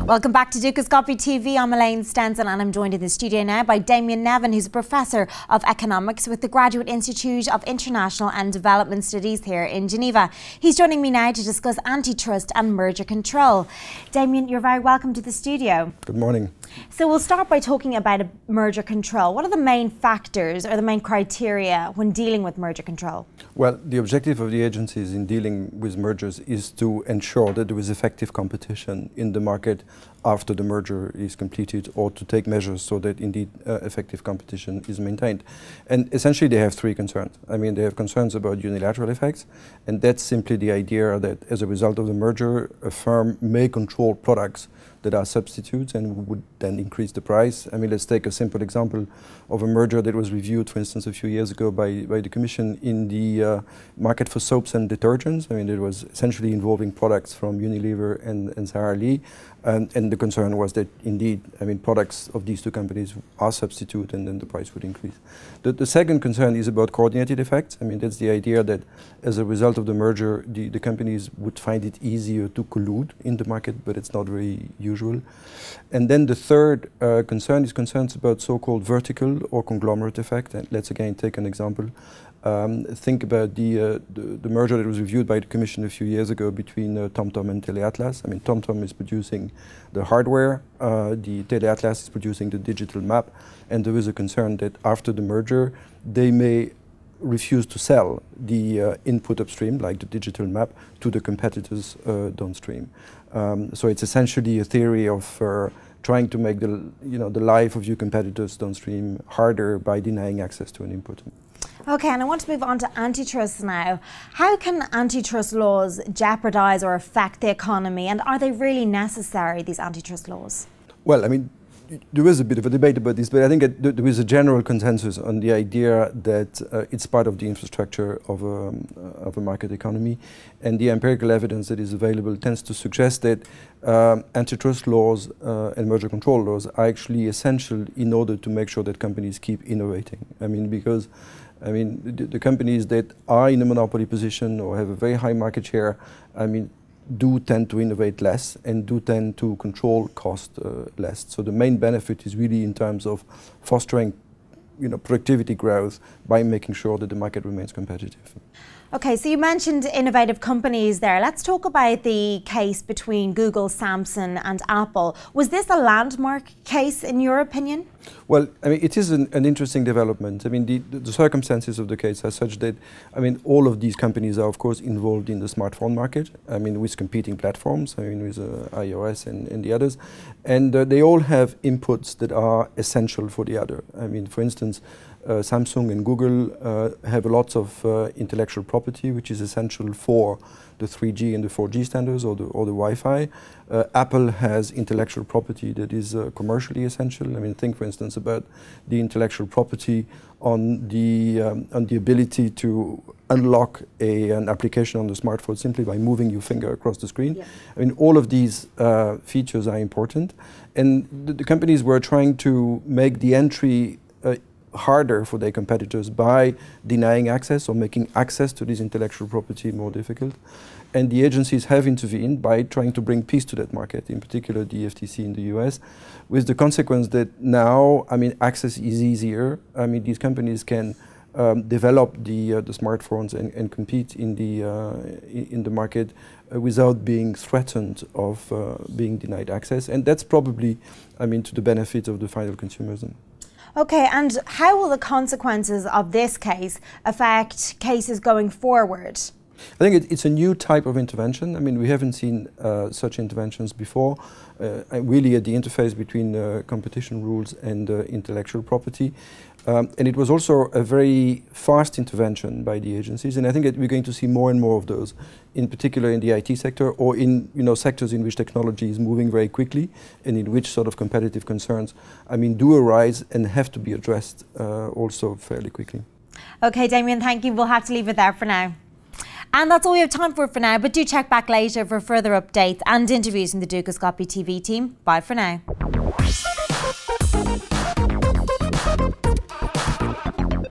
Welcome back to Dukascopy TV. I'm Elaine Stenson and I'm joined in the studio now by Damien Neven, who's a Professor of Economics with the Graduate Institute of International and Development Studies here in Geneva. He's joining me now to discuss antitrust and merger control. Damien, you're very welcome to the studio. Good morning. So we'll start by talking about merger control. What are the main factors or the main criteria when dealing with merger control? Well, the objective of the agencies in dealing with mergers is to ensure that there is effective competition in the market after the merger is completed, or to take measures so that indeed effective competition is maintained. And essentially they have three concerns. I mean, they have concerns about unilateral effects, and that's simply the idea that as a result of the merger, a firm may control products that are substitutes and would then increase the price. I mean, let's take a simple example of a merger that was reviewed, for instance, a few years ago by the Commission in the market for soaps and detergents. I mean, it was essentially involving products from Unilever and Sara Lee. And the concern was that indeed, I mean, products of these two companies are substitute and then the price would increase. The second concern is about coordinated effects. I mean, that's the idea that as a result of the merger, the companies would find it easier to collude in the market, but it's not very usual. And then the third concern is concerns about so-called vertical or conglomerate effect. And let's again take an example. Think about the merger that was reviewed by the Commission a few years ago between TomTom and Teleatlas. I mean, TomTom is producing the hardware, the Teleatlas is producing the digital map, and there is a concern that after the merger, they may refuse to sell the input upstream, like the digital map, to the competitors downstream. So it's essentially a theory of trying to make the life of your competitors downstream harder by denying access to an input. Okay, and I want to move on to antitrust now. How can antitrust laws jeopardise or affect the economy, and are they really necessary, these antitrust laws? Well, I mean, there is a bit of a debate about this, but I think there is a general consensus on the idea that it's part of the infrastructure of a market economy, and the empirical evidence that is available tends to suggest that antitrust laws and merger control laws are actually essential in order to make sure that companies keep innovating. I mean, because the companies that are in a monopoly position or have a very high market share, I mean, do tend to innovate less and do tend to control cost less. So the main benefit is really in terms of fostering, productivity growth by making sure that the market remains competitive. Okay, so you mentioned innovative companies there. Let's talk about the case between Google, Samsung and Apple. Was this a landmark case in your opinion? Well, I mean, it is an interesting development. I mean, the circumstances of the case are such that, I mean, all of these companies are, of course, involved in the smartphone market, I mean, with competing platforms, I mean, with iOS and the others. And they all have inputs that are essential for the other. I mean, for instance, Samsung and Google have lots of intellectual property, which is essential for the 3G and the 4G standards or the Wi-Fi. Apple has intellectual property that is commercially essential. I mean, think, for instance, about the intellectual property on the ability to unlock an application on the smartphone simply by moving your finger across the screen. Yeah. I mean, all of these features are important, and the companies were trying to make the entry harder for their competitors by denying access or making access to this intellectual property more difficult. And the agencies have intervened by trying to bring peace to that market, in particular the FTC in the US, with the consequence that now, I mean, access is easier. I mean, these companies can develop the smartphones and compete in the market without being threatened of being denied access. And that's probably, I mean, to the benefit of the final consumers. Okay, and how will the consequences of this case affect cases going forward? I think it's a new type of intervention. I mean, we haven't seen such interventions before, really at the interface between competition rules and intellectual property. And it was also a very fast intervention by the agencies, and I think that we're going to see more and more of those, in particular in the IT sector or in sectors in which technology is moving very quickly and in which sort of competitive concerns, I mean, do arise and have to be addressed also fairly quickly. Okay, Damien, thank you. We'll have to leave it there for now. And that's all we have time for now, but do check back later for further updates and interviews from the Dukascopy TV team. Bye for now.